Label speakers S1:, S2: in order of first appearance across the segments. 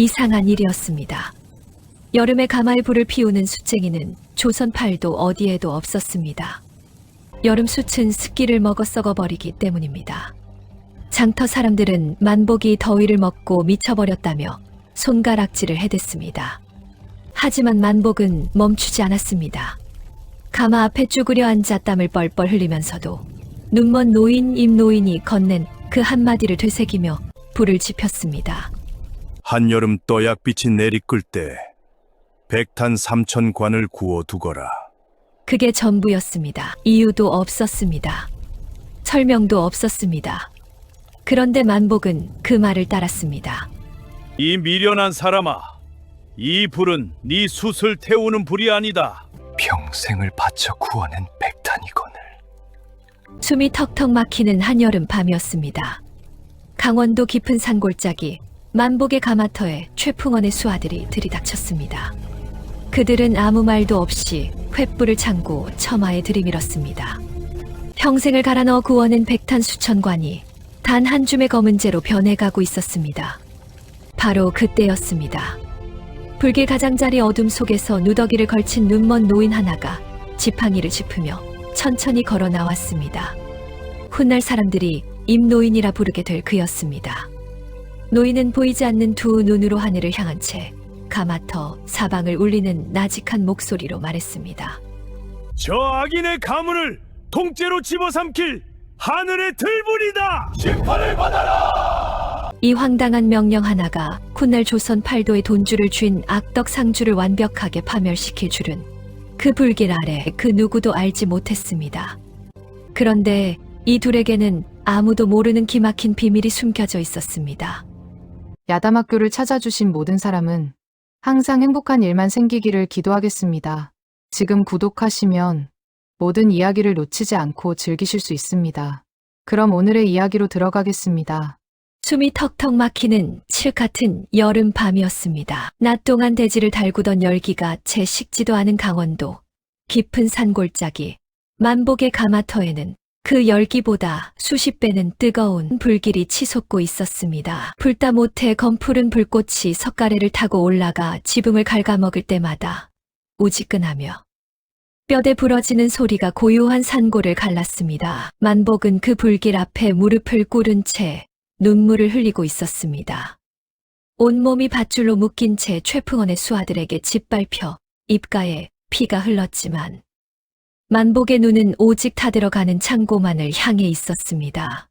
S1: 이상한 일이었습니다. 여름에 가마에 불을 피우는 숯쟁이는 조선팔도 어디에도 없었습니다. 여름 숯은 습기를 먹어 썩어버리기 때문입니다. 장터 사람들은 만복이 더위를 먹고 미쳐버렸다며 손가락질을 해댔습니다. 하지만 만복은 멈추지 않았습니다. 가마 앞에 쭈그려 앉아 땀을 뻘뻘 흘리면서도 눈먼 노인 임노인이 건넨 그 한마디를 되새기며 불을 지폈습니다.
S2: 한여름 떠약빛이 내리끌 때 백탄 3,000관을 구워두거라.
S1: 그게 전부였습니다. 이유도 없었습니다. 설명도 없었습니다. 그런데 만복은 그 말을 따랐습니다.
S3: 이 미련한 사람아, 이 불은 네 숯을 태우는 불이 아니다.
S4: 평생을 바쳐 구워낸 백탄이거늘.
S1: 숨이 턱턱 막히는 한여름 밤이었습니다. 강원도 깊은 산골짜기 만복의 가마터에 최풍원의 수하들이 들이닥쳤습니다. 그들은 아무 말도 없이 횃불을 창고 처마에 들이밀었습니다. 평생을 갈아 넣어 구워낸 백탄 수천 관이 단 한 줌의 검은 재로 변해가고 있었습니다. 바로 그때였습니다. 불길 가장자리 어둠 속에서 누더기를 걸친 눈먼 노인 하나가 지팡이를 짚으며 천천히 걸어 나왔습니다. 훗날 사람들이 임노인이라 부르게 될 그였습니다. 노인은 보이지 않는 두 눈으로 하늘을 향한 채 가마터 사방을 울리는 나직한 목소리로 말했습니다.
S3: 저 악인의 가문을 통째로 집어삼킬 하늘의 들불이다. 심판을 받아라.
S1: 이 황당한 명령 하나가 훗날 조선 팔도의 돈줄을 쥔 악덕 상주를 완벽하게 파멸시킬 줄은 그 불길 아래 그 누구도 알지 못했습니다. 그런데 이 둘에게는 아무도 모르는 기막힌 비밀이 숨겨져 있었습니다.
S5: 야담학교를 찾아주신 모든 사람은 항상 행복한 일만 생기기를 기도하겠습니다. 지금 구독하시면 모든 이야기를 놓치지 않고 즐기실 수 있습니다. 그럼 오늘의 이야기로 들어가겠습니다.
S1: 숨이 턱턱 막히는 칠 같은 여름 밤이었습니다. 낮 동안 대지를 달구던 열기가 채 식지도 않은 강원도 깊은 산골짜기 만복의 가마터에는 그 열기보다 수십 배는 뜨거운 불길이 치솟고 있었습니다. 불다 못해 검푸른 불꽃이 석가래를 타고 올라가 지붕을 갉아먹을 때마다 우지끈하며 뼈대 부러지는 소리가 고요한 산골을 갈랐습니다. 만복은 그 불길 앞에 무릎을 꿇은 채 눈물을 흘리고 있었습니다. 온몸이 밧줄로 묶인 채 최풍원의 수하들에게 짓밟혀 입가에 피가 흘렀지만 만복의 눈은 오직 타들어가는 창고만을 향해 있었습니다.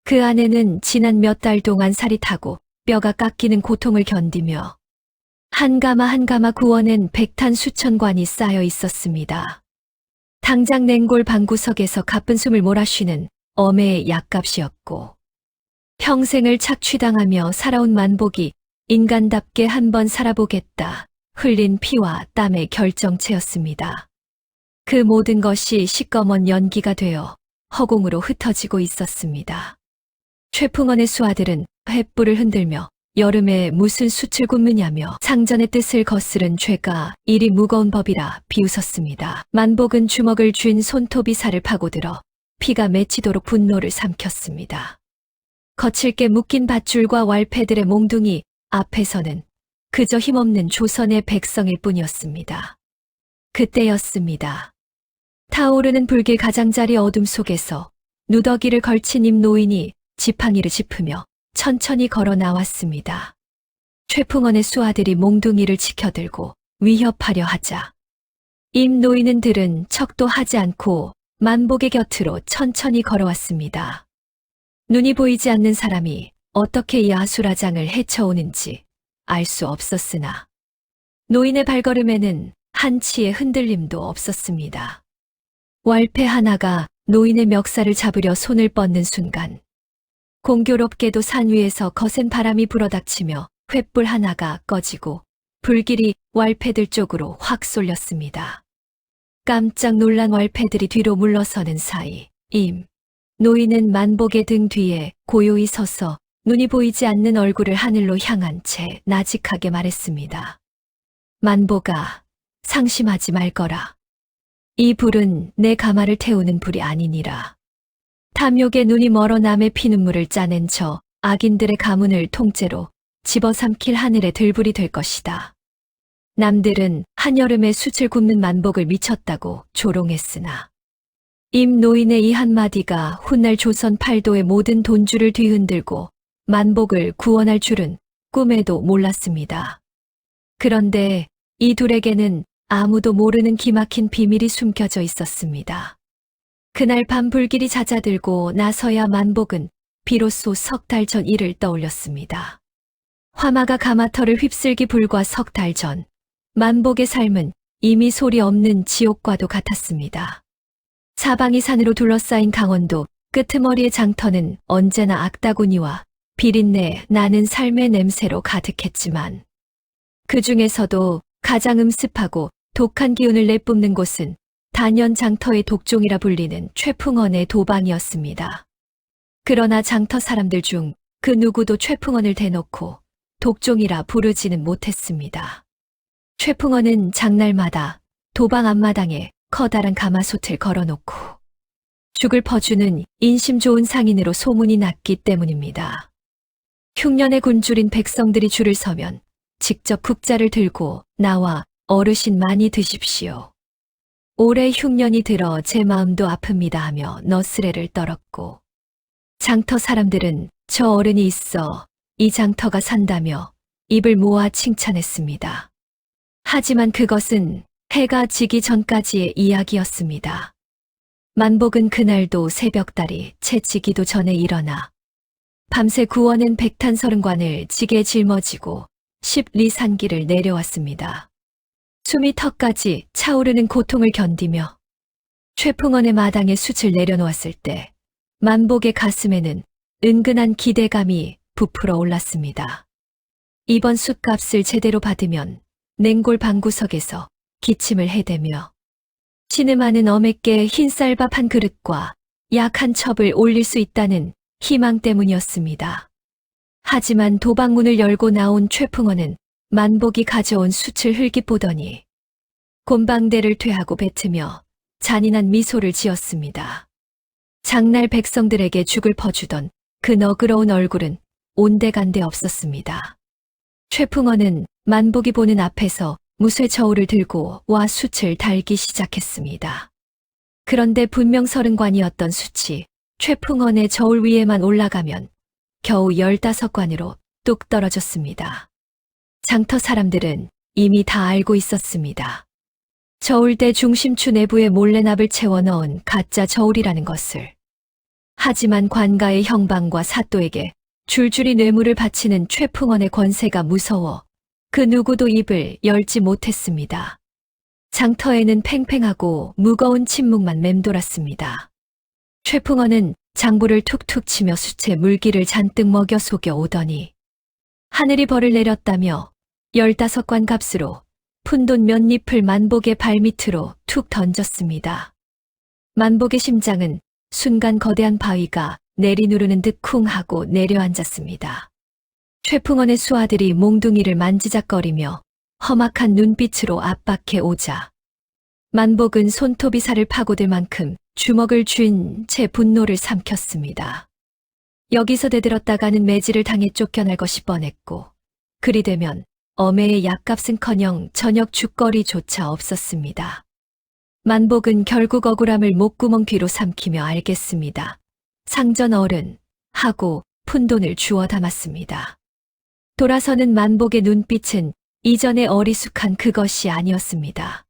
S1: 그 안에는 지난 몇 달 동안 살이 타고 뼈가 깎이는 고통을 견디며 한 가마 한 가마 구워낸 백탄 수천 관이 쌓여 있었습니다. 당장 냉골 방구석에서 가쁜 숨을 몰아쉬는 엄해의 약값이었고 평생을 착취당하며 살아온 만복이 인간답게 한번 살아보겠다 흘린 피와 땀의 결정체였습니다. 그 모든 것이 시꺼먼 연기가 되어 허공으로 흩어지고 있었습니다. 최풍원의 수하들은 횃불을 흔들며 여름에 무슨 숯을 굽느냐며 상전의 뜻을 거스른 죄가 이리 무거운 법이라 비웃었습니다. 만복은 주먹을 쥔 손톱이 살을 파고들어 피가 맺히도록 분노를 삼켰습니다. 거칠게 묶인 밧줄과 왈패들의 몽둥이 앞에서는 그저 힘없는 조선의 백성일 뿐이었습니다. 그때였습니다. 타오르는 불길 가장자리 어둠 속에서 누더기를 걸친 임노인이 지팡이를 짚으며 천천히 걸어 나왔습니다. 최풍원의 수하들이 몽둥이를 치켜들고 위협하려 하자 임노인은 들은 척도 하지 않고 만복의 곁으로 천천히 걸어왔습니다. 눈이 보이지 않는 사람이 어떻게 이 아수라장을 헤쳐오는지 알 수 없었으나 노인의 발걸음에는 한치의 흔들림도 없었습니다. 왈패 하나가 노인의 멱살을 잡으려 손을 뻗는 순간 공교롭게도 산 위에서 거센 바람이 불어닥치며 횃불 하나가 꺼지고 불길이 왈패들 쪽으로 확 쏠렸습니다. 깜짝 놀란 왈패들이 뒤로 물러서는 사이 노인은 만복의 등 뒤에 고요히 서서 눈이 보이지 않는 얼굴을 하늘로 향한 채 나직하게 말했습니다. 만복아, 상심하지 말거라. 이 불은 내 가마를 태우는 불이 아니니라. 탐욕의 눈이 멀어 남의 피눈물을 짜낸 저 악인들의 가문을 통째로 집어삼킬 하늘의 들불이 될 것이다. 남들은 한여름에 숯을 굽는 만복을 미쳤다고 조롱했으나 임 노인의 이 한마디가 훗날 조선 팔도의 모든 돈줄을 뒤흔들고 만복을 구원할 줄은 꿈에도 몰랐습니다. 그런데 이 둘에게는 아무도 모르는 기막힌 비밀이 숨겨져 있었습니다. 그날 밤 불길이 잦아들고 나서야 만복은 비로소 석 달 전 일을 떠올렸습니다. 화마가 가마터를 휩쓸기 불과 석 달 전, 만복의 삶은 이미 소리 없는 지옥과도 같았습니다. 사방이 산으로 둘러싸인 강원도 끄트머리의 장터는 언제나 악다구니와 비린내 나는 삶의 냄새로 가득했지만 그 중에서도 가장 음습하고 독한 기운을 내뿜는 곳은 단연 장터의 독종이라 불리는 최풍원의 도방이었습니다. 그러나 장터 사람들 중 그 누구도 최풍원을 대놓고 독종이라 부르지는 못했습니다. 최풍원은 장날마다 도방 앞마당에 커다란 가마솥을 걸어놓고 죽을 퍼주는 인심 좋은 상인으로 소문이 났기 때문입니다. 흉년의 굶주린 백성들이 줄을 서면 직접 국자를 들고 나와 어르신 많이 드십시오. 올해 흉년이 들어 제 마음도 아픕니다 하며 너스레를 떨었고 장터 사람들은 저 어른이 있어 이 장터가 산다며 입을 모아 칭찬했습니다. 하지만 그것은 해가 지기 전까지의 이야기였습니다. 만복은 그날도 새벽달이 채지기도 전에 일어나 밤새 구워낸 백탄서른관을 지게 짊어지고 10리 산길을 내려왔습니다. 숨이 턱까지 차오르는 고통을 견디며 최풍원의 마당에 숯을 내려놓았을 때 만복의 가슴에는 은근한 기대감이 부풀어 올랐습니다. 이번 숯값을 제대로 받으면 냉골 방구석에서 기침을 해대며 신음하는 어맵게 흰쌀밥 한 그릇과 약 한 첩을 올릴 수 있다는 희망 때문이었습니다. 하지만 도방문을 열고 나온 최풍원은 만복이 가져온 숯을 흘깃보더니 곤방대를 퇴하고 뱉으며 잔인한 미소를 지었습니다. 장날 백성들에게 죽을 퍼주던 그 너그러운 얼굴은 온데간데 없었습니다. 최풍원은 만복이 보는 앞에서 무쇠 저울을 들고 와 숯을 달기 시작했습니다. 그런데 분명 서른관이었던 숯이 최풍원의 저울 위에만 올라가면 겨우 15관으로 뚝 떨어졌습니다. 장터 사람들은 이미 다 알고 있었습니다. 저울대 중심추 내부에 몰래납을 채워 넣은 가짜 저울이라는 것을. 하지만 관가의 형방과 사또에게 줄줄이 뇌물을 바치는 최풍원의 권세가 무서워 그 누구도 입을 열지 못했습니다. 장터에는 팽팽하고 무거운 침묵만 맴돌았습니다. 최풍원은 장부를 툭툭 치며 숯에 물기를 잔뜩 먹여 속여 오더니 하늘이 벌을 내렸다며 15관 값으로 푼돈 몇 잎을 만복의 발밑으로 툭 던졌습니다. 만복의 심장은 순간 거대한 바위가 내리누르는 듯 쿵 하고 내려앉았습니다. 최풍원의 수아들이 몽둥이를 만지작거리며 험악한 눈빛으로 압박해 오자 만복은 손톱이 살을 파고들 만큼 주먹을 쥔 채 분노를 삼켰습니다. 여기서 대들었다가는 매질을 당해 쫓겨날 것이 뻔했고 그리 되면 어매의 약값은커녕 저녁 죽거리조차 없었습니다. 만복은 결국 억울함을 목구멍 뒤로 삼키며 알겠습니다. 상전 어른 하고 푼돈을 주워 담았습니다. 돌아서는 만복의 눈빛은 이전의 어리숙한 그것이 아니었습니다.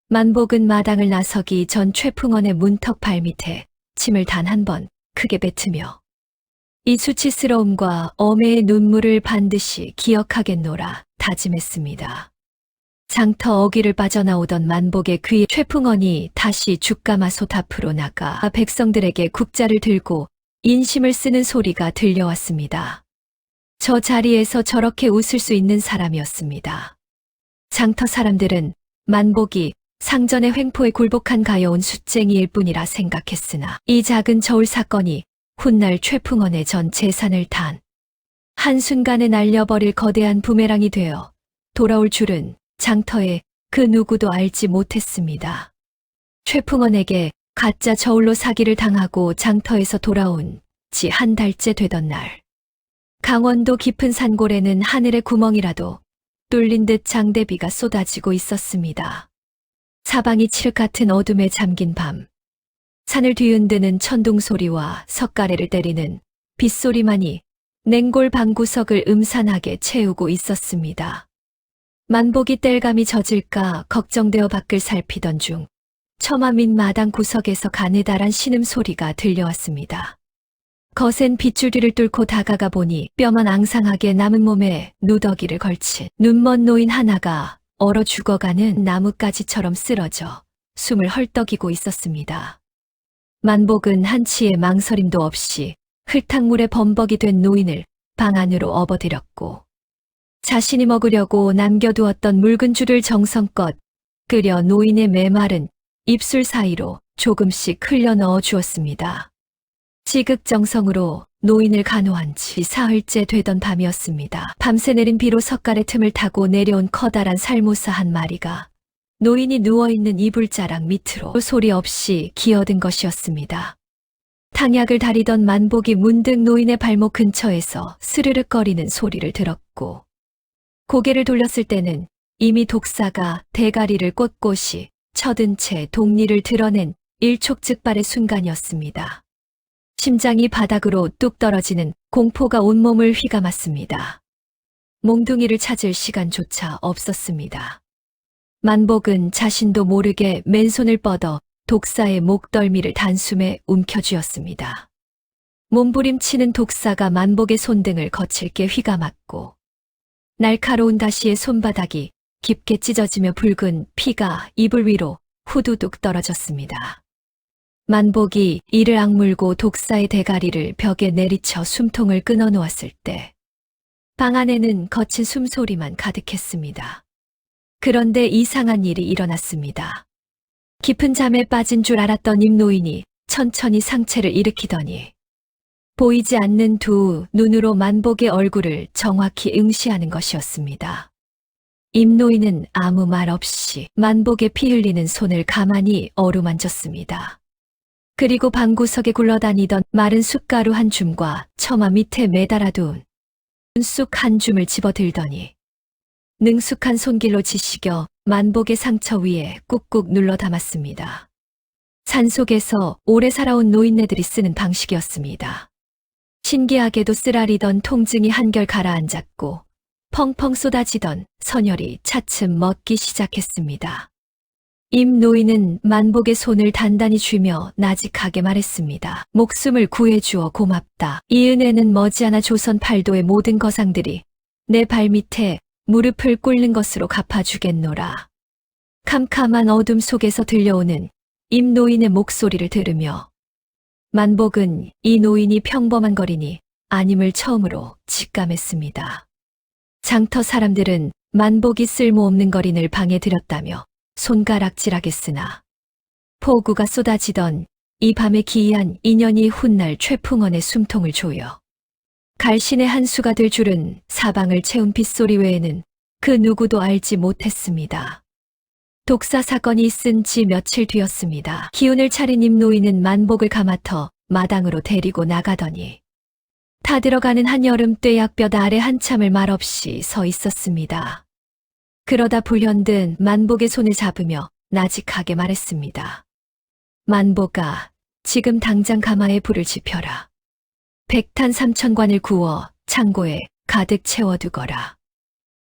S1: 만복은 마당을 나서기 전 최풍원의 문턱 발밑에 침을 단 한 번 크게 뱉으며 이 수치스러움과 어매의 눈물을 반드시 기억하겠노라 다짐했습니다. 장터 어귀를 빠져나오던 만복의 귀에 최풍원이 다시 죽가마솥 앞으로 나가 백성들에게 국자를 들고 인심을 쓰는 소리가 들려왔습니다. 저 자리에서 저렇게 웃을 수 있는 사람이었습니다. 장터 사람들은 만복이 상전의 횡포에 굴복한 가여운 숫쟁이일 뿐이라 생각했으나 이 작은 저울 사건이 훗날 최풍원의 전 재산을 단 한순간에 날려버릴 거대한 부메랑이 되어 돌아올 줄은 장터에 그 누구도 알지 못했습니다. 최풍원에게 가짜 저울로 사기를 당하고 장터에서 돌아온 지 한 달째 되던 날 강원도 깊은 산골에는 하늘의 구멍이라도 뚫린 듯 장대비가 쏟아지고 있었습니다. 사방이 칠흑 같은 어둠에 잠긴 밤. 산을 뒤흔드는 천둥 소리와 석가래를 때리는 빗소리만이 냉골 방구석을 음산하게 채우고 있었습니다. 만복이 땔감이 젖을까 걱정되어 밖을 살피던 중 처마 밑 마당 구석에서 가느다란 신음소리가 들려왔습니다. 거센 빗줄기를 뚫고 다가가 보니 뼈만 앙상하게 남은 몸에 누더기를 걸친 눈먼 노인 하나가 얼어 죽어가는 나뭇가지처럼 쓰러져 숨을 헐떡이고 있었습니다. 만복은 한치의 망설임도 없이 흙탕물에 범벅이 된 노인을 방 안으로 업어들였고 자신이 먹으려고 남겨두었던 묽은 줄을 정성껏 끓여 노인의 메마른 입술 사이로 조금씩 흘려 넣어 주었습니다. 지극정성으로 노인을 간호한 지 사흘째 되던 밤이었습니다. 밤새 내린 비로 석가래 틈을 타고 내려온 커다란 살모사 한 마리가 노인이 누워있는 이불자락 밑으로 소리 없이 기어든 것이었습니다. 탕약을 다리던 만복이 문득 노인의 발목 근처에서 스르륵거리는 소리를 들었고 고개를 돌렸을 때는 이미 독사가 대가리를 꼿꼿이 쳐든 채 독리를 드러낸 일촉즉발의 순간이었습니다. 심장이 바닥으로 뚝 떨어지는 공포가 온몸을 휘감았습니다. 몽둥이를 찾을 시간조차 없었습니다. 만복은 자신도 모르게 맨손을 뻗어 독사의 목덜미를 단숨에 움켜쥐었습니다. 몸부림치는 독사가 만복의 손등을 거칠게 휘감았고 날카로운 가시의 손바닥이 깊게 찢어지며 붉은 피가 이불 위로 후두둑 떨어졌습니다. 만복이 이를 악물고 독사의 대가리를 벽에 내리쳐 숨통을 끊어 놓았을 때 방 안에는 거친 숨소리만 가득했습니다. 그런데 이상한 일이 일어났습니다. 깊은 잠에 빠진 줄 알았던 임노인이 천천히 상체를 일으키더니 보이지 않는 두 눈으로 만복의 얼굴을 정확히 응시하는 것이었습니다. 임노인은 아무 말 없이 만복의 피 흘리는 손을 가만히 어루만졌습니다. 그리고 방구석에 굴러다니던 마른 숯가루 한 줌과 처마 밑에 매달아둔 쑥 한 줌을 집어들더니 능숙한 손길로 지시겨 만복의 상처 위에 꾹꾹 눌러 담았습니다. 산속에서 오래 살아온 노인네들이 쓰는 방식이었습니다. 신기하게도 쓰라리던 통증이 한결 가라앉았고 펑펑 쏟아지던 선혈이 차츰 멎기 시작했습니다. 임 노인은 만복의 손을 단단히 쥐며 나직하게 말했습니다. 목숨을 구해주어 고맙다. 이 은혜는 머지않아 조선 팔도의 모든 거상들이 내 발밑에 무릎을 꿇는 것으로 갚아주겠노라. 캄캄한 어둠 속에서 들려오는 임 노인의 목소리를 들으며 만복은 이 노인이 평범한 거리니 아님을 처음으로 직감했습니다. 장터 사람들은 만복이 쓸모없는 거린을 방에 들였다며 손가락질하겠으나 폭우가 쏟아지던 이 밤에 기이한 인연이 훗날 최풍원의 숨통을 조여 갈신의 한 수가 될 줄은 사방을 채운 빗소리 외에는 그 누구도 알지 못했습니다. 독사 사건이 있은 지 며칠 뒤였습니다. 기운을 차린 임노인은 만복을 가마터 마당으로 데리고 나가더니 타들어가는 한여름 뙤약볕 아래 한참을 말없이 서 있었습니다. 그러다 불현듯 만복의 손을 잡으며 나직하게 말했습니다. 만복아, 지금 당장 가마에 불을 지펴라. 백탄 3,000관을 구워 창고에 가득 채워두거라.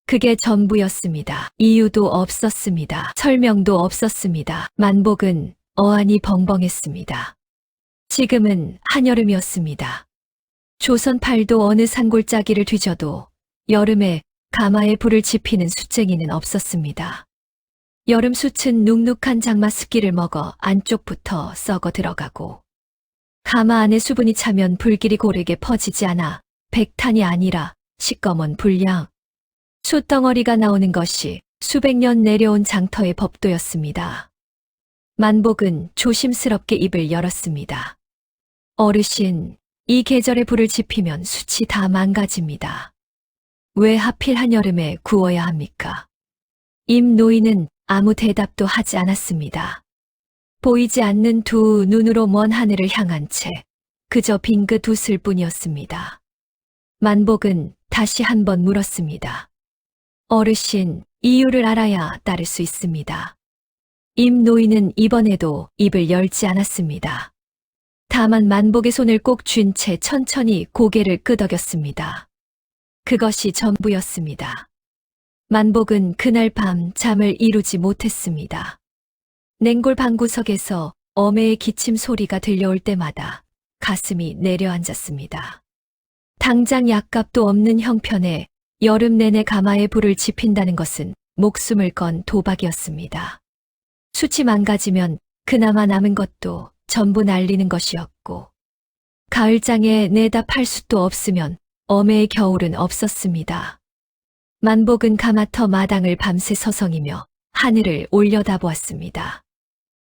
S1: 그게 전부였습니다. 이유도 없었습니다. 설명도 없었습니다. 만복은 어안이 벙벙했습니다. 지금은 한여름이었습니다. 조선 팔도 어느 산골짜기를 뒤져도 여름에 가마에 불을 지피는 숯쟁이는 없었습니다. 여름 숯은 눅눅한 장마 습기를 먹어 안쪽부터 썩어 들어가고 가마 안에 수분이 차면 불길이 고르게 퍼지지 않아 백탄이 아니라 시꺼먼 불량, 숯덩어리가 나오는 것이 수백 년 내려온 장터의 법도였습니다. 만복은 조심스럽게 입을 열었습니다. 어르신, 이 계절에 불을 지피면 숯이 다 망가집니다. 왜 하필 한여름에 구워야 합니까? 임 노인은 아무 대답도 하지 않았습니다. 보이지 않는 두 눈으로 먼 하늘을 향한 채 그저 빙긋 웃을 뿐이었습니다. 만복은 다시 한번 물었습니다. 어르신, 이유를 알아야 따를 수 있습니다. 임 노인은 이번에도 입을 열지 않았습니다. 다만 만복의 손을 꼭 쥔 채 천천히 고개를 끄덕였습니다. 그것이 전부였습니다. 만복은 그날 밤 잠을 이루지 못했습니다. 냉골 방구석에서 어매의 기침 소리가 들려올 때마다 가슴이 내려앉았습니다. 당장 약값도 없는 형편에 여름 내내 가마에 불을 지핀다는 것은 목숨을 건 도박이었습니다. 숯이 망가지면 그나마 남은 것도 전부 날리는 것이었고, 가을장에 내다 팔 숯도 없으면 어매의 겨울은 없었습니다. 만복은 가마터 마당을 밤새 서성이며 하늘을 올려다보았습니다.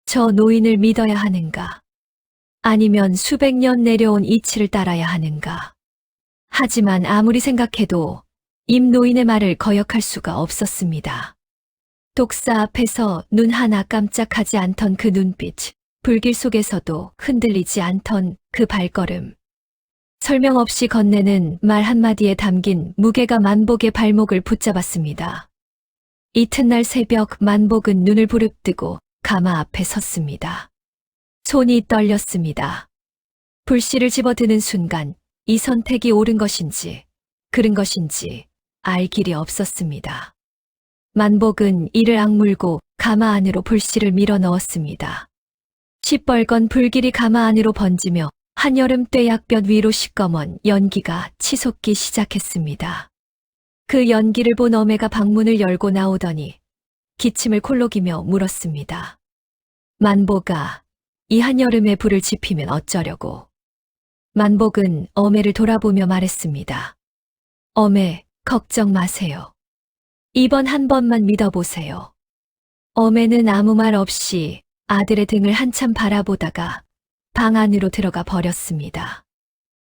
S1: 저 노인을 믿어야 하는가? 아니면 수백 년 내려온 이치를 따라야 하는가? 하지만 아무리 생각해도 임 노인의 말을 거역할 수가 없었습니다. 독사 앞에서 눈 하나 깜짝하지 않던 그 눈빛, 불길 속에서도 흔들리지 않던 그 발걸음. 설명 없이 건네는 말 한마디에 담긴 무게가 만복의 발목을 붙잡았습니다. 이튿날 새벽 만복은 눈을 부릅뜨고 가마 앞에 섰습니다. 손이 떨렸습니다. 불씨를 집어드는 순간 이 선택이 옳은 것인지 그른 것인지 알 길이 없었습니다. 만복은 이를 악물고 가마 안으로 불씨를 밀어 넣었습니다. 시뻘건 불길이 가마 안으로 번지며 한여름 뙤약볕 위로 시꺼먼 연기가 치솟기 시작했습니다. 그 연기를 본 어매가 방문을 열고 나오더니 기침을 콜록이며 물었습니다. 만복아, 이 한여름에 불을 지피면 어쩌려고? 만복은 어매를 돌아보며 말했습니다. 어매, 걱정 마세요. 이번 한 번만 믿어보세요. 어매는 아무 말 없이 아들의 등을 한참 바라보다가 방 안으로 들어가 버렸습니다.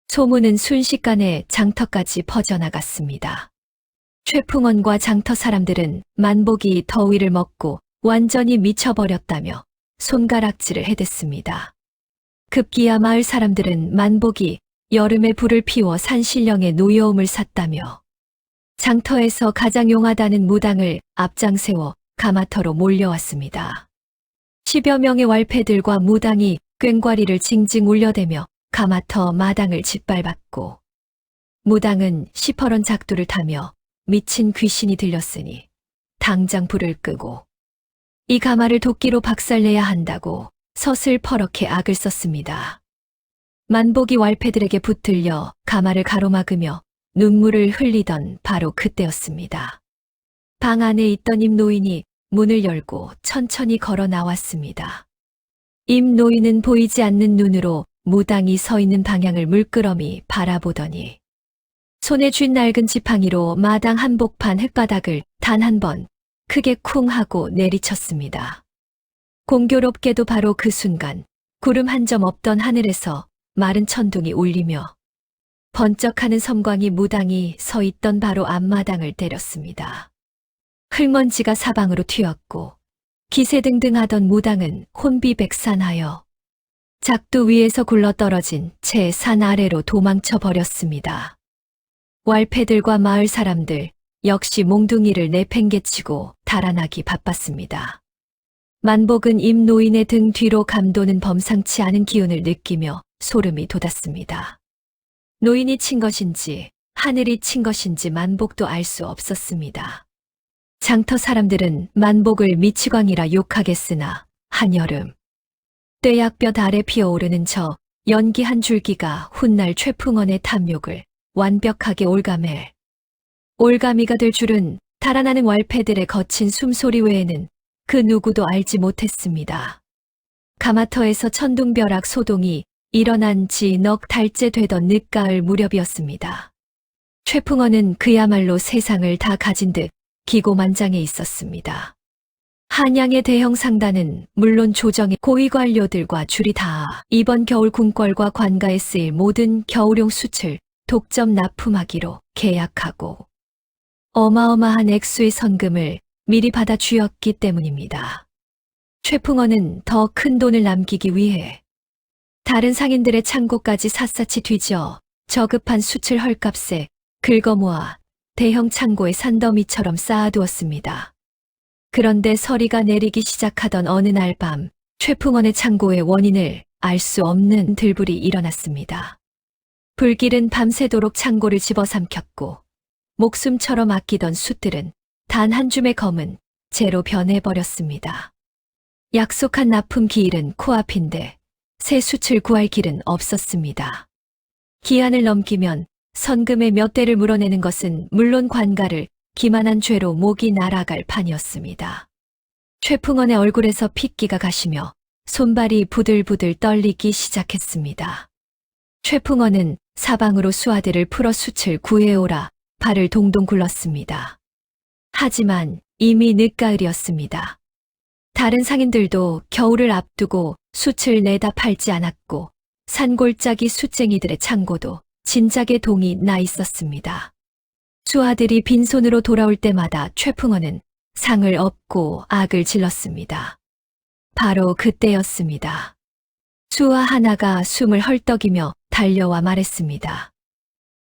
S1: 소문은 순식간에 장터까지 퍼져나갔습니다. 최풍원과 장터 사람들은 만복이 더위를 먹고 완전히 미쳐버렸다며 손가락질을 해댔습니다. 급기야 마을 사람들은 만복이 여름에 불을 피워 산신령의 노여움을 샀다며 장터에서 가장 용하다는 무당을 앞장세워 가마터로 몰려왔습니다. 10여 명의 왈패들과 무당이 꽹과리를 징징 울려대며 가마터 마당을 짓밟았고, 무당은 시퍼런 작두를 타며 미친 귀신이 들렸으니 당장 불을 끄고 이 가마를 도끼로 박살내야 한다고 서슬퍼렇게 악을 썼습니다. 만복이 왈패들에게 붙들려 가마를 가로막으며 눈물을 흘리던 바로 그때였습니다. 방 안에 있던 임 노인이 문을 열고 천천히 걸어 나왔습니다. 임 노인은 보이지 않는 눈으로 무당이 서 있는 방향을 물끄러미 바라보더니 손에 쥔 낡은 지팡이로 마당 한복판 흙바닥을 단 한 번 크게 쿵 하고 내리쳤습니다. 공교롭게도 바로 그 순간 구름 한 점 없던 하늘에서 마른 천둥이 울리며 번쩍하는 섬광이 무당이 서 있던 바로 앞마당을 때렸습니다. 흙먼지가 사방으로 튀었고 기세등등하던 무당은 혼비백산하여 작두 위에서 굴러떨어진 채 산 아래로 도망쳐 버렸습니다. 왈패들과 마을 사람들 역시 몽둥이를 내팽개치고 달아나기 바빴습니다. 만복은 임 노인의 등 뒤로 감도는 범상치 않은 기운을 느끼며 소름이 돋았습니다. 노인이 친 것인지 하늘이 친 것인지 만복도 알 수 없었습니다. 장터 사람들은 만복을 미치광이라 욕하겠으나 한여름 뙤약볕 아래 피어오르는 저 연기 한 줄기가 훗날 최풍원의 탐욕을 완벽하게 올가미가 될 줄은 달아나는 왈패들의 거친 숨소리 외에는 그 누구도 알지 못했습니다. 가마터에서 천둥벼락 소동이 일어난 지 넉 달째 되던 늦가을 무렵이었습니다. 최풍원은 그야말로 세상을 다 가진 듯 기고만장해 있었습니다. 한양의 대형 상단은 물론 조정의 고위 관료들과 줄이 다 이번 겨울 궁궐과 관가에 쓰일 모든 겨울용 숯을 독점 납품하기로 계약하고 어마어마한 액수의 선금을 미리 받아 쥐었기 때문입니다. 최풍원은 더 큰 돈을 남기기 위해 다른 상인들의 창고까지 샅샅이 뒤져 저급한 숯을 헐값에 긁어모아 대형 창고에 산더미처럼 쌓아두었습니다. 그런데 서리가 내리기 시작하던 어느 날 밤, 최풍원의 창고의 원인을 알 수 없는 들불이 일어났습니다. 불길은 밤새도록 창고를 집어삼켰고 목숨처럼 아끼던 숯들은 단 한 줌의 검은 재로 변해버렸습니다. 약속한 납품 기일은 코앞인데 새 숯을 구할 길은 없었습니다. 기한을 넘기면 선금의 몇 대를 물어내는 것은 물론 관가를 기만한 죄로 목이 날아갈 판이었습니다. 최풍원의 얼굴에서 핏기가 가시며 손발이 부들부들 떨리기 시작했습니다. 최풍원은 사방으로 수하들을 풀어 숯을 구해오라 발을 동동 굴렀습니다. 하지만 이미 늦가을이었습니다. 다른 상인들도 겨울을 앞두고 숯을 내다 팔지 않았고 산골짜기 숯쟁이들의 창고도 진작에 동이 나 있었습니다. 수하들이 빈손으로 돌아올 때마다 최풍원은 상을 엎고 악을 질렀습니다. 바로 그때였습니다. 수하 하나가 숨을 헐떡이며 달려와 말했습니다.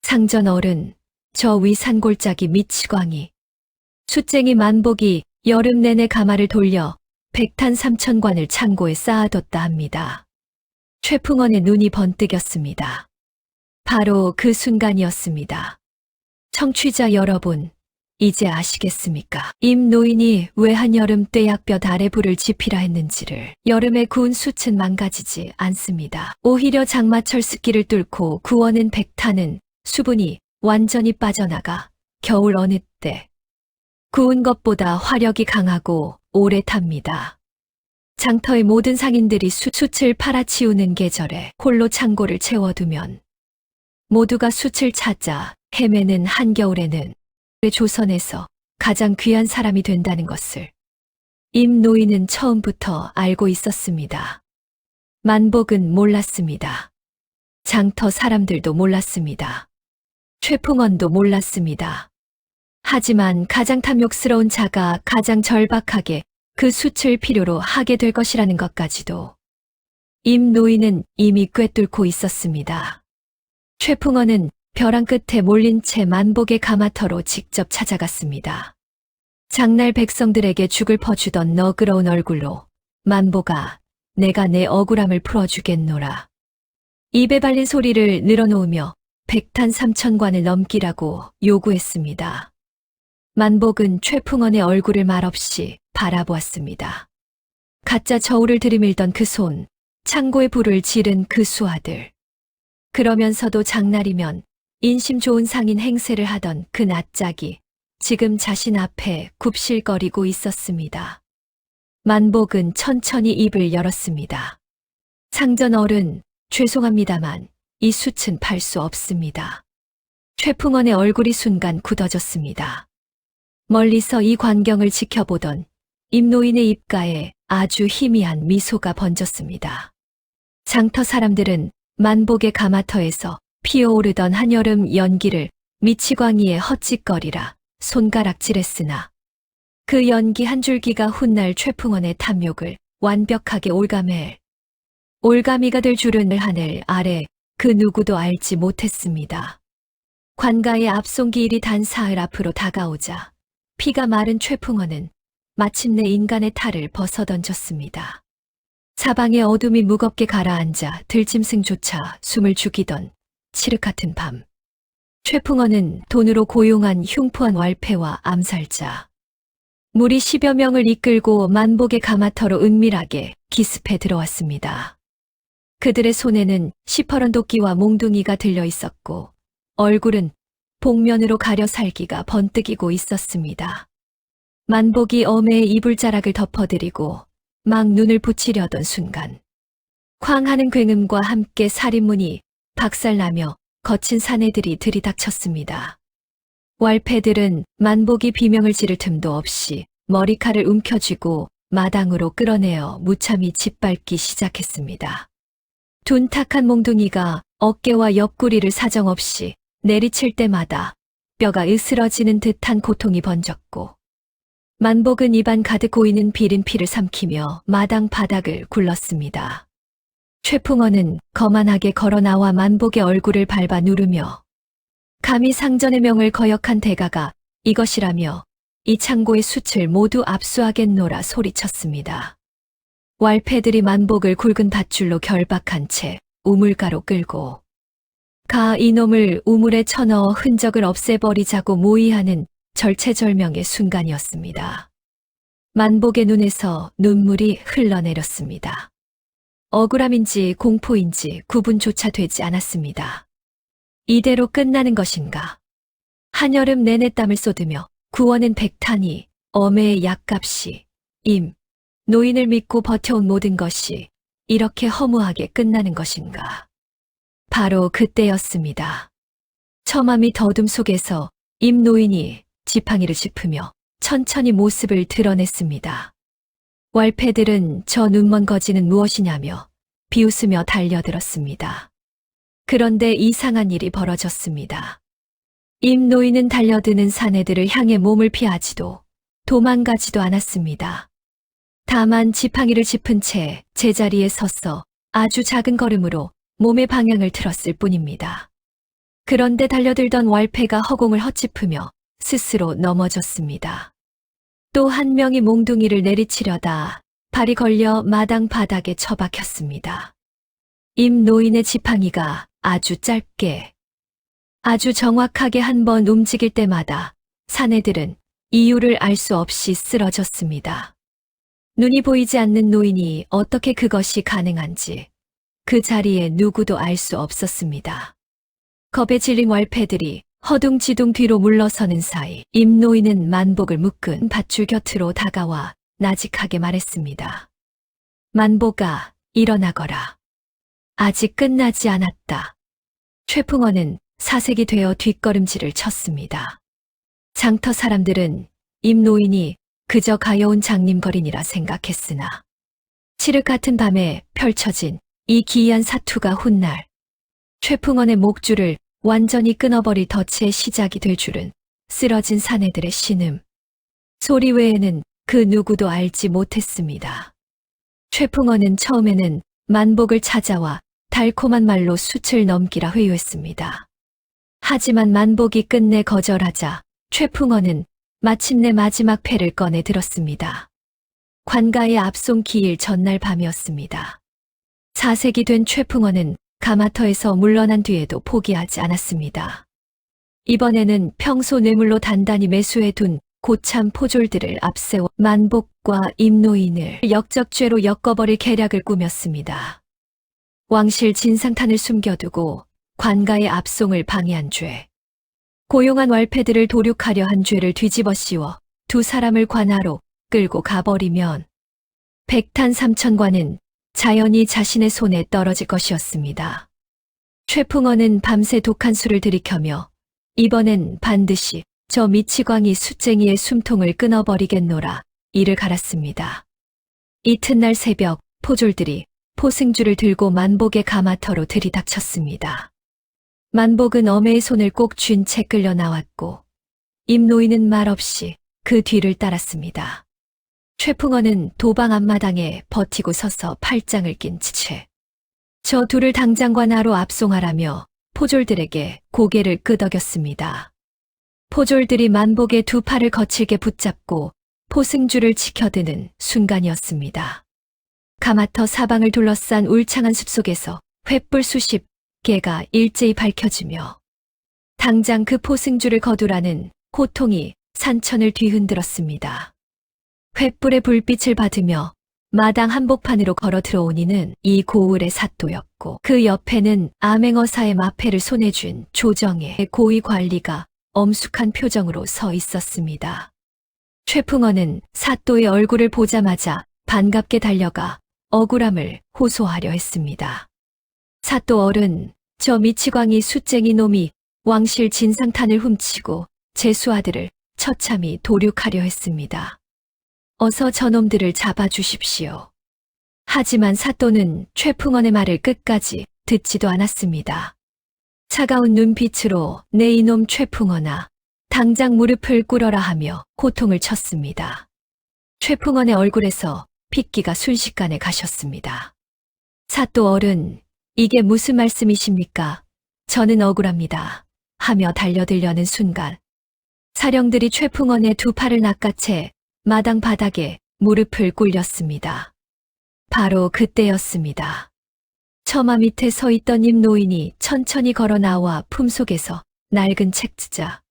S1: 상전 어른, 저 위 산골짜기 미치광이 숯쟁이 만복이 여름 내내 가마를 돌려 백탄 3,000관을 창고에 쌓아뒀다 합니다. 최풍원의 눈이 번뜩였습니다. 바로 그 순간이었습니다. 청취자 여러분, 이제 아시겠습니까? 임 노인이 왜 한여름 떼약볕 아래 불을 지피라 했는지를. 여름에 구운 숯은 망가지지 않습니다. 오히려 장마철 습기를 뚫고 구워낸 백탄은 수분이 완전히 빠져나가 겨울 어느 때 구운 것보다 화력이 강하고 오래 탑니다. 장터의 모든 상인들이 숯을 팔아치우는 계절에 홀로 창고를 채워두면 모두가 숯을 찾아 헤매는 한겨울에는 조선에서 가장 귀한 사람이 된다는 것을 임 노인은 처음부터 알고 있었습니다. 만복은 몰랐습니다. 장터 사람들도 몰랐습니다. 최풍원도 몰랐습니다. 하지만 가장 탐욕스러운 자가 가장 절박하게 그 숯을 필요로 하게 될 것이라는 것까지도 임 노인은 이미 꿰뚫고 있었습니다. 최풍원은 벼랑 끝에 몰린 채 만복의 가마터로 직접 찾아갔습니다. 장날 백성들에게 죽을 퍼주던 너그러운 얼굴로 만복아, 내가 내 억울함을 풀어주겠노라. 입에 발린 소리를 늘어놓으며 백탄 3,000관을 넘기라고 요구했습니다. 만복은 최풍원의 얼굴을 말없이 바라보았습니다. 가짜 저울을 들이밀던 그 손, 창고에 불을 지른 그 수하들. 그러면서도 장날이면 인심 좋은 상인 행세를 하던 그 낯짝이 지금 자신 앞에 굽실거리고 있었습니다. 만복은 천천히 입을 열었습니다. 상전 어른, 죄송합니다만 이 숯은 팔 수 없습니다. 최풍원의 얼굴이 순간 굳어졌습니다. 멀리서 이 광경을 지켜보던 임노인의 입가에 아주 희미한 미소가 번졌습니다. 장터 사람들은 만복의 가마터에서 피어오르던 한여름 연기를 미치광이에 헛짓거리라 손가락질했으나 그 연기 한 줄기가 훗날 최풍원의 탐욕을 완벽하게 올가미가 될 줄은 하늘 아래 그 누구도 알지 못했습니다. 관가의 앞송기일이 단 사흘 앞으로 다가오자 피가 마른 최풍원은 마침내 인간의 탈을 벗어던졌습니다. 사방의 어둠이 무겁게 가라앉아 들짐승조차 숨을 죽이던 칠흑 같은 밤. 최풍원은 돈으로 고용한 흉포한 wal패와 암살자 무리 10여 명을 이끌고 만복의 가마터로 은밀하게 기습해 들어왔습니다. 그들의 손에는 시퍼런 도끼와 몽둥이가 들려 있었고 얼굴은 복면으로 가려 살기가 번뜩이고 있었습니다. 만복이 어매의 이불자락을 덮어드리고 막 눈을 붙이려던 순간 쾅 하는 굉음과 함께 살인문이 박살나며 거친 사내들이 들이닥쳤습니다. wal패들은 만복이 비명을 지를 틈도 없이 머리칼을 움켜쥐고 마당으로 끌어내어 무참히 짓밟기 시작했습니다. 둔탁한 몽둥이가 어깨와 옆구리를 사정없이 내리칠 때마다 뼈가 으스러지는 듯한 고통이 번졌고 만복은 입안 가득 고이는 비린 피를 삼키며 마당 바닥을 굴렀습니다. 최풍원은 거만하게 걸어 나와 만복의 얼굴을 밟아 누르며 감히 상전의 명을 거역한 대가가 이것이라며 이 창고의 숯을 모두 압수하겠노라 소리쳤습니다. 왈패들이 만복을 굵은 밧줄로 결박한 채 우물가로 끌고 가 이놈을 우물에 쳐넣어 흔적을 없애버리자고 모의하는 절체절명의 순간이었습니다. 만복의 눈에서 눈물이 흘러내렸습니다. 억울함인지 공포인지 구분조차 되지 않았습니다. 이대로 끝나는 것인가? 한여름 내내 땀을 쏟으며 구워낸 백탄이 어매의 약값이 노인을 믿고 버텨온 모든 것이 이렇게 허무하게 끝나는 것인가? 바로 그때였습니다. 처마미 더듬 속에서 노인이 지팡이를 짚으며 천천히 모습을 드러냈습니다. 왈패들은 저 눈먼 거지는 무엇이냐며 비웃으며 달려들었습니다. 그런데 이상한 일이 벌어졌습니다. 노인은 달려드는 사내들을 향해 몸을 피하지도 도망가지도 않았습니다. 다만 지팡이를 짚은 채 제자리에 섰어 아주 작은 걸음으로 몸의 방향을 틀었을 뿐입니다. 그런데 달려들던 왈패가 허공을 헛짚으며 스스로 넘어졌습니다. 또 한 명이 몽둥이를 내리치려다 발이 걸려 마당 바닥에 처박혔습니다. 노인의 지팡이가 아주 짧게, 아주 정확하게 한 번 움직일 때마다 사내들은 이유를 알 수 없이 쓰러졌습니다. 눈이 보이지 않는 노인이 어떻게 그것이 가능한지 그 자리에 누구도 알 수 없었습니다. 겁에 질린 왈패들이 허둥지둥 뒤로 물러서는 사이 노인은 만복을 묶은 밧줄 곁으로 다가와 나직하게 말했습니다. 만복아, 일어나거라. 아직 끝나지 않았다. 최풍원은 사색이 되어 뒷걸음질을 쳤습니다. 장터 사람들은 노인이 그저 가여운 장님거린이라 생각했으나 칠흑 같은 밤에 펼쳐진 이 기이한 사투가 훗날 최풍원의 목줄을 완전히 끊어버릴 덫의 시작이 될 줄은 쓰러진 사내들의 신음 소리 외에는 그 누구도 알지 못했습니다. 최풍원은 처음에는 만복을 찾아와 달콤한 말로 숯을 넘기라 회유했습니다. 하지만 만복이 끝내 거절하자 최풍원은 마침내 마지막 패를 꺼내 들었습니다. 관가의 압송 기일 전날 밤이었습니다. 사색이 된 최풍원은 가마터에서 물러난 뒤에도 포기하지 않았습니다. 이번에는 평소 뇌물로 단단히 매수해둔 고참 포졸들을 앞세워 만복과 노인을 역적죄로 엮어버릴 계략을 꾸몄습니다. 왕실 진상탄을 숨겨두고 관가의 압송을 방해한 죄, 고용한 왈패들을 도륙하려 한 죄를 뒤집어 씌워 두 사람을 관하로 끌고 가버리면 백탄 3,000관은 자연히 자신의 손에 떨어질 것이었습니다. 최풍원은 밤새 독한 술을 들이켜며 이번엔 반드시 저 미치광이 숫쟁이의 숨통을 끊어버리겠노라 이를 갈았습니다. 이튿날 새벽 포졸들이 포승줄을 들고 만복의 가마터로 들이닥쳤습니다. 만복은 어매의 손을 꼭 쥔 채 끌려 나왔고 노인은 말없이 그 뒤를 따랐습니다. 최풍원은 도방 앞마당에 버티고 서서 팔짱을 낀 채 저 둘을 당장 관하로 압송하라며 포졸들에게 고개를 끄덕였습니다. 포졸들이 만복의 두 팔을 거칠게 붙잡고 포승줄을 지켜드는 순간이었습니다. 가마터 사방을 둘러싼 울창한 숲속에서 횃불 수십 개가 일제히 밝혀지며 당장 그 포승줄을 거두라는 호통이 산천을 뒤흔들었습니다. 횃불의 불빛을 받으며 마당 한복판으로 걸어 들어온 이는 이 고을의 사또였고 그 옆에는 암행어사의 마패를 손에 쥔 조정의 고위 관리가 엄숙한 표정으로 서 있었습니다. 최풍원은 사또의 얼굴을 보자마자 반갑게 달려가 억울함을 호소하려 했습니다. 사또 어른, 저 미치광이 숫쟁이 놈이 왕실 진상탄을 훔치고 제 수아들을 처참히 도륙하려 했습니다. 어서 저놈들을 잡아주십시오. 하지만 사또는 최풍원의 말을 끝까지 듣지도 않았습니다. 차가운 눈빛으로 내 이놈 최풍원아, 당장 무릎을 꿇어라 하며 고통을 쳤습니다. 최풍원의 얼굴에서 핏기가 순식간에 가셨습니다. 사또 어른, 이게 무슨 말씀이십니까? 저는 억울합니다. 하며 달려들려는 순간 사령들이 최풍원의 두 팔을 낚아채 마당 바닥에 무릎을 꿇렸습니다. 바로 그때였습니다. 처마 밑에 서 있던 임 노인이 천천히 걸어 나와 품속에서 낡은 책지자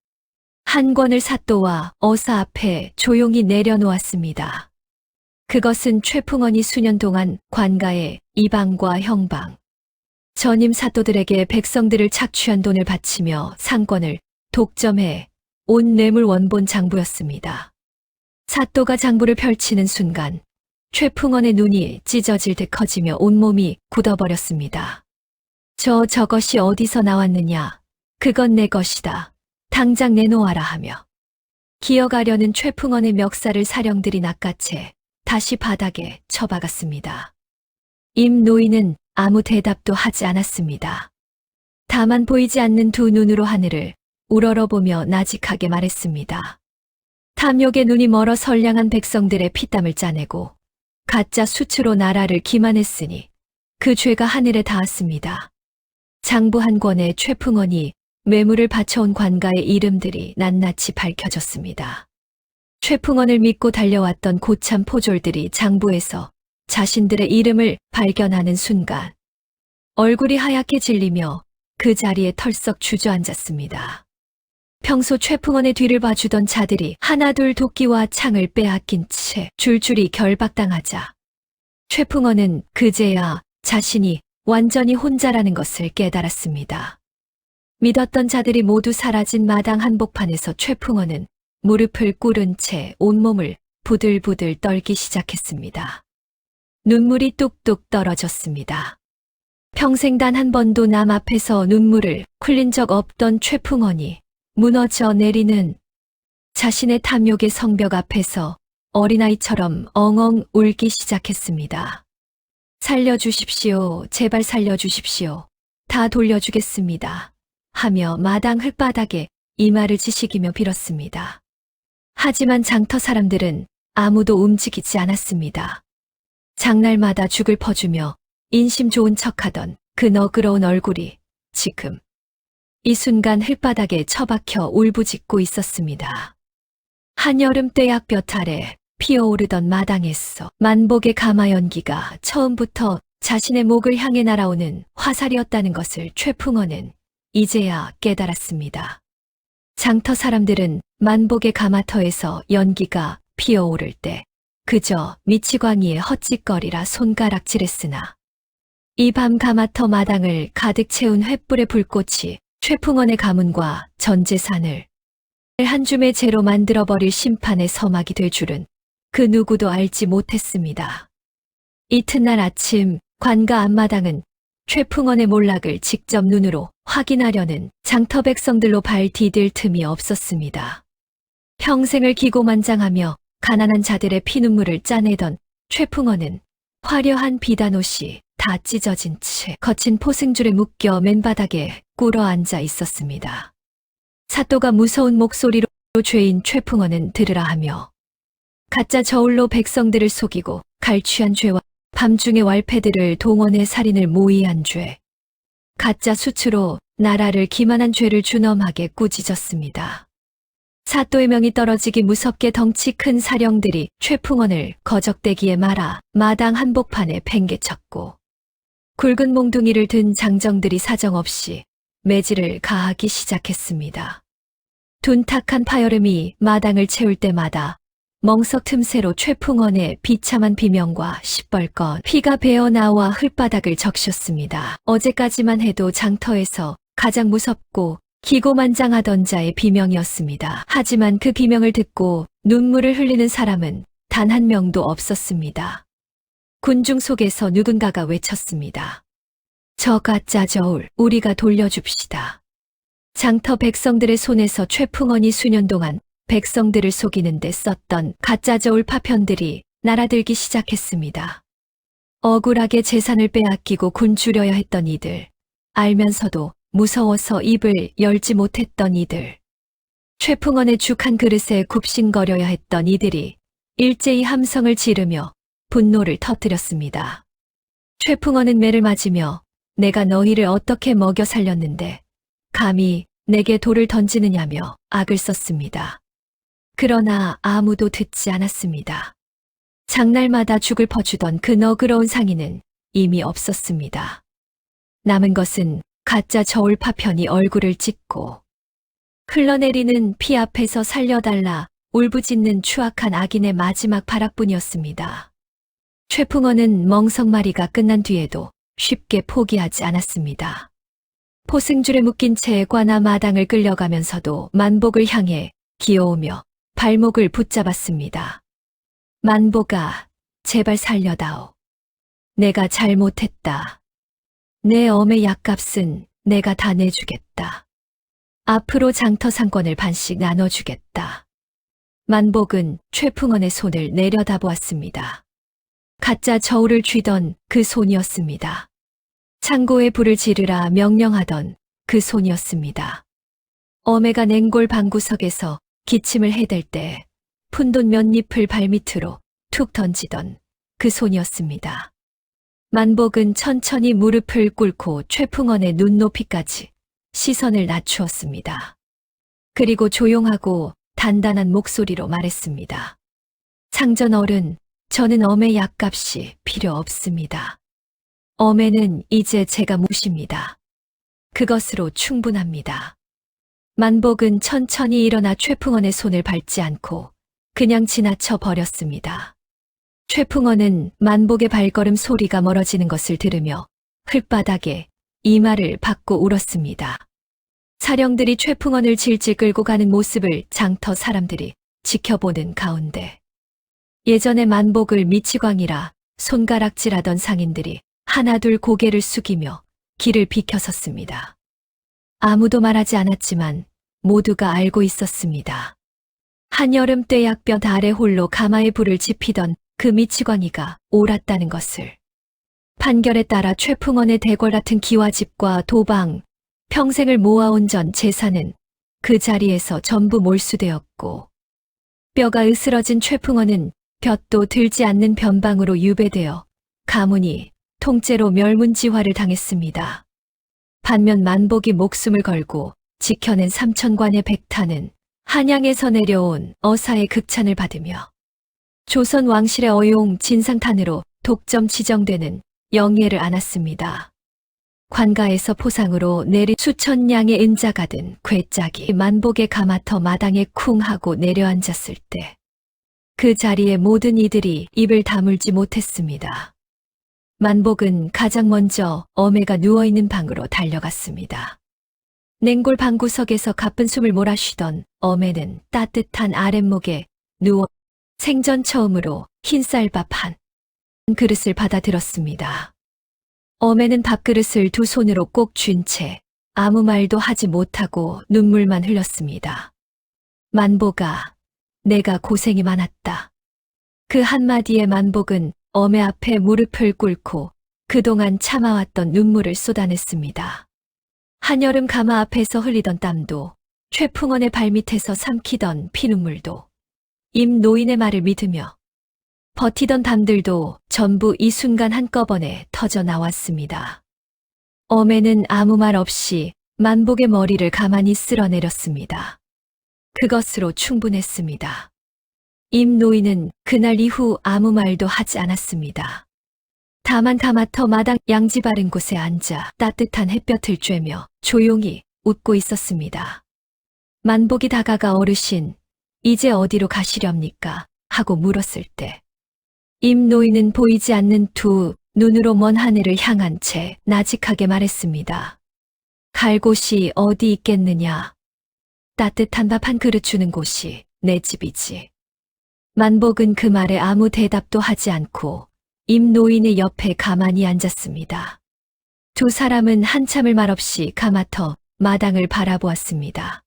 S1: 한 권을 사또와 어사 앞에 조용히 내려놓았습니다. 그것은 최풍원이 수년 동안 관가의 이방과 형방, 전임 사또들에게 백성들을 착취한 돈을 바치며 상권을 독점해 온 뇌물 원본 장부였습니다. 사또가 장부를 펼치는 순간 최풍원의 눈이 찢어질 듯 커지며 온몸이 굳어버렸습니다. 저것이 어디서 나왔느냐? 그건 내 것이다. 당장 내놓아라 하며 기어가려는 최풍원의 멱살을 사령들이 낚아채 다시 바닥에 쳐박았습니다. 임 노인은 아무 대답도 하지 않았습니다. 다만 보이지 않는 두 눈으로 하늘을 우러러보며 나직하게 말했습니다. 탐욕의 눈이 멀어 선량한 백성들의 피땀을 짜내고 가짜 수치로 나라를 기만했으니 그 죄가 하늘에 닿았습니다. 장부 한 권에 최풍원이 뇌물을 바쳐온 관가의 이름들이 낱낱이 밝혀졌습니다. 최풍원을 믿고 달려왔던 고참 포졸들이 장부에서 자신들의 이름을 발견하는 순간 얼굴이 하얗게 질리며 그 자리에 털썩 주저앉았습니다. 평소 최풍원의 뒤를 봐주던 자들이 하나둘 도끼와 창을 빼앗긴 채 줄줄이 결박당하자 최풍원은 그제야 자신이 완전히 혼자라는 것을 깨달았습니다. 믿었던 자들이 모두 사라진 마당 한복판에서 최풍원은 무릎을 꿇은 채 온몸을 부들부들 떨기 시작했습니다. 눈물이 뚝뚝 떨어졌습니다. 평생 단 한 번도 남 앞에서 눈물을 흘린 적 없던 최풍원이 무너져 내리는 자신의 탐욕의 성벽 앞에서 어린아이처럼 엉엉 울기 시작했습니다. 살려주십시오. 제발 살려주십시오. 다 돌려주겠습니다. 하며 마당 흙바닥에 이마를 지식이며 빌었습니다. 하지만 장터 사람들은 아무도 움직이지 않았습니다. 장날마다 죽을 퍼주며 인심 좋은 척하던 그 너그러운 얼굴이 지금 이 순간 흙바닥에 처박혀 울부짖고 있었습니다. 한여름 떼약볕 아래 피어오르던 마당에서 만복의 가마 연기가 처음부터 자신의 목을 향해 날아오는 화살이었다는 것을 최풍원은 이제야 깨달았습니다. 장터 사람들은 만복의 가마터에서 연기가 피어오를 때 그저 미치광이의 헛짓거리라 손가락질했으나 이 밤 가마터 마당을 가득 채운 횃불의 불꽃이 최풍원의 가문과 전 재산을 한 줌의 재로 만들어버릴 심판의 서막이 될 줄은 그 누구도 알지 못했습니다. 이튿날 아침 관가 앞마당은 최풍원의 몰락을 직접 눈으로 확인하려는 장터 백성들로 발 디딜 틈이 없었습니다. 평생을 기고만장하며 가난한 자들의 피눈물을 짜내던 최풍원은 화려한 비단옷이 다 찢어진 채 거친 포승줄에 묶여 맨바닥에 꿇어 앉아 있었습니다. 사또가 무서운 목소리로 죄인 최풍원은 들으라 하며 가짜 저울로 백성들을 속이고 갈취한 죄와 밤중에 왈패들을 동원해 살인을 모의한 죄, 가짜 수치로 나라를 기만한 죄를 준엄하게 꾸짖었습니다. 사또의 명이 떨어지기 무섭게 덩치 큰 사령들이 최풍원을 거적대기에 말아 마당 한복판에 팽개쳤고 굵은 몽둥이를 든 장정들이 사정없이 매질을 가하기 시작했습니다. 둔탁한 파여름이 마당을 채울 때마다 멍석 틈새로 최풍원의 비참한 비명과 시뻘건 피가 배어나와 흙바닥을 적셨습니다. 어제까지만 해도 장터에서 가장 무섭고 기고만장하던 자의 비명이었습니다. 하지만 그 비명을 듣고 눈물을 흘리는 사람은 단 한 명도 없었습니다. 군중 속에서 누군가가 외쳤습니다. 저 가짜 저울 우리가 돌려줍시다. 장터 백성들의 손에서 최풍원이 수년 동안 백성들을 속이는 데 썼던 가짜 저울 파편들이 날아들기 시작했습니다. 억울하게 재산을 빼앗기고 굶주려야 했던 이들, 알면서도 무서워서 입을 열지 못했던 이들, 최풍원의 죽 한 그릇에 굽신거려야 했던 이들이 일제히 함성을 지르며 분노를 터뜨렸습니다. 최풍원은 매를 맞으며 내가 너희를 어떻게 먹여 살렸는데 감히 내게 돌을 던지느냐며 악을 썼습니다. 그러나 아무도 듣지 않았습니다. 장날마다 죽을 퍼주던 그 너그러운 상인은 이미 없었습니다. 남은 것은 가짜 저울 파편이 얼굴을 찍고 흘러내리는 피 앞에서 살려달라 울부짖는 추악한 악인의 마지막 발악뿐이었습니다. 최풍원은 멍석마리가 끝난 뒤에도 쉽게 포기하지 않았습니다. 포승줄에 묶인 채 관아 마당을 끌려가면서도 만복을 향해 기어오며 발목을 붙잡았습니다. 만복아, 제발 살려다오. 내가 잘못했다. 내 엄의 약값은 내가 다 내주겠다. 앞으로 장터 상권을 반씩 나눠주겠다. 만복은 최풍원의 손을 내려다보았습니다. 가짜 저울을 쥐던 그 손이었습니다. 창고에 불을 지르라 명령하던 그 손이었습니다. 어매가 냉골 방구석에서 기침을 해댈 때 푼돈 몇 잎을 발밑으로 툭 던지던 그 손이었습니다. 만복은 천천히 무릎을 꿇고 최풍원의 눈높이까지 시선을 낮추었습니다. 그리고 조용하고 단단한 목소리로 말했습니다. 상전 어른, 저는 엄의 약값이 필요 없습니다. 엄에는 이제 제가 모십니다. 그것으로 충분합니다. 만복은 천천히 일어나 최풍원의 손을 밟지 않고 그냥 지나쳐 버렸습니다. 최풍원은 만복의 발걸음 소리가 멀어지는 것을 들으며 흙바닥에 이마를 박고 울었습니다. 사령들이 최풍원을 질질 끌고 가는 모습을 장터 사람들이 지켜보는 가운데 예전에 만복을 미치광이라 손가락질하던 상인들이 하나둘 고개를 숙이며 길을 비켜섰습니다. 아무도 말하지 않았지만 모두가 알고 있었습니다. 한여름 떼약볕 아래 홀로 가마에 불을 지피던 그 미치광이가 옳았다는 것을. 판결에 따라 최풍원의 대궐 같은 기와집과 도방, 평생을 모아온 전 재산은 그 자리에서 전부 몰수되었고 뼈가 으스러진 최풍원은 볕도 들지 않는 변방으로 유배되어 가문이 통째로 멸문지화를 당했습니다. 반면 만복이 목숨을 걸고 지켜낸 삼천관의 백탄은 한양에서 내려온 어사의 극찬을 받으며 조선 왕실의 어용 진상탄으로 독점 지정되는 영예를 안았습니다. 관가에서 포상으로 내린 수천 냥의 은자가 든 괴짝이 만복의 가마터 마당에 쿵 하고 내려앉았을 때 그 자리에 모든 이들이 입을 다물지 못했습니다. 만복은 가장 먼저 어매가 누워있는 방으로 달려갔습니다. 냉골 방구석에서 가쁜 숨을 몰아쉬던 어매는 따뜻한 아랫목에 누워 생전 처음으로 흰쌀밥 한 그릇을 받아들었습니다. 어매는 밥그릇을 두 손으로 꼭 쥔 채 아무 말도 하지 못하고 눈물만 흘렸습니다. 만복아, 내가 고생이 많았다. 그 한마디에 만복은 어매 앞에 무릎을 꿇고 그동안 참아왔던 눈물을 쏟아냈습니다. 한여름 가마 앞에서 흘리던 땀도 최풍원의 발밑에서 삼키던 피눈물도 임 노인의 말을 믿으며 버티던 담들도 전부 이 순간 한꺼번에 터져 나왔습니다. 어매는 아무 말 없이 만복의 머리를 가만히 쓸어내렸습니다. 그것으로 충분했습니다. 임 노인은 그날 이후 아무 말도 하지 않았습니다. 다만 가마터 마당 양지 바른 곳에 앉아 따뜻한 햇볕을 쬐며 조용히 웃고 있었습니다. 만복이 다가가 어르신, 이제 어디로 가시렵니까? 하고 물었을 때 임 노인은 보이지 않는 두 눈으로 먼 하늘을 향한 채 나직하게 말했습니다. 갈 곳이 어디 있겠느냐? 따뜻한 밥 한 그릇 주는 곳이 내 집이지. 만복은 그 말에 아무 대답도 하지 않고 임 노인의 옆에 가만히 앉았습니다. 두 사람은 한참을 말없이 가마터 마당을 바라보았습니다.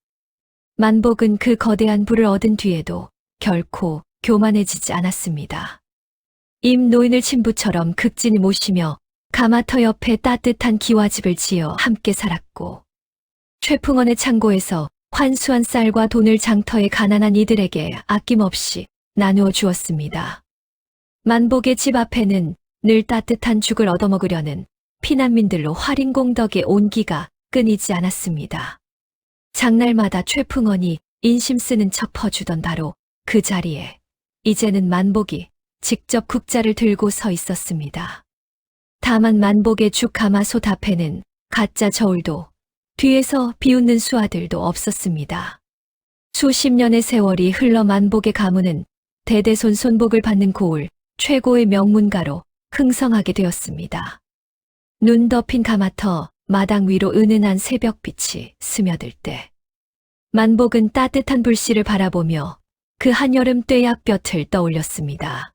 S1: 만복은 그 거대한 부를 얻은 뒤에도 결코 교만해지지 않았습니다. 임 노인을 친부처럼 극진히 모시며 가마터 옆에 따뜻한 기와집을 지어 함께 살았고 최풍원의 창고에서 환수한 쌀과 돈을 장터의 가난한 이들에게 아낌없이 나누어 주었습니다. 만복의 집 앞에는 늘 따뜻한 죽을 얻어먹으려는 피난민들로 화린공덕의 온기가 끊이지 않았습니다. 장날마다 최풍원이 인심 쓰는 척 퍼주던 바로 그 자리에 이제는 만복이 직접 국자를 들고 서 있었습니다. 다만 만복의 죽 가마솥 앞에는 가짜 저울도 뒤에서 비웃는 수아들도 없었습니다. 수십 년의 세월이 흘러 만복의 가문은 대대손 손복을 받는 고을 최고의 명문가로 흥성하게 되었습니다. 눈 덮인 가마터 마당 위로 은은한 새벽빛이 스며들 때 만복은 따뜻한 불씨를 바라보며 그 한여름 뙤약볕을 떠올렸습니다.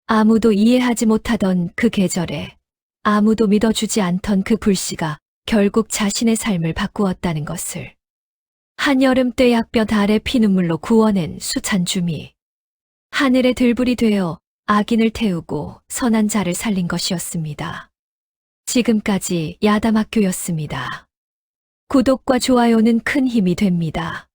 S1: 아무도 이해하지 못하던 그 계절에 아무도 믿어주지 않던 그 불씨가 결국 자신의 삶을 바꾸었다는 것을 한여름 뙤약볕 아래 피눈물로 구워낸 수찬 주미. 하늘의 들불이 되어 악인을 태우고 선한 자를 살린 것이었습니다. 지금까지 야담학교였습니다. 구독과 좋아요는 큰 힘이 됩니다.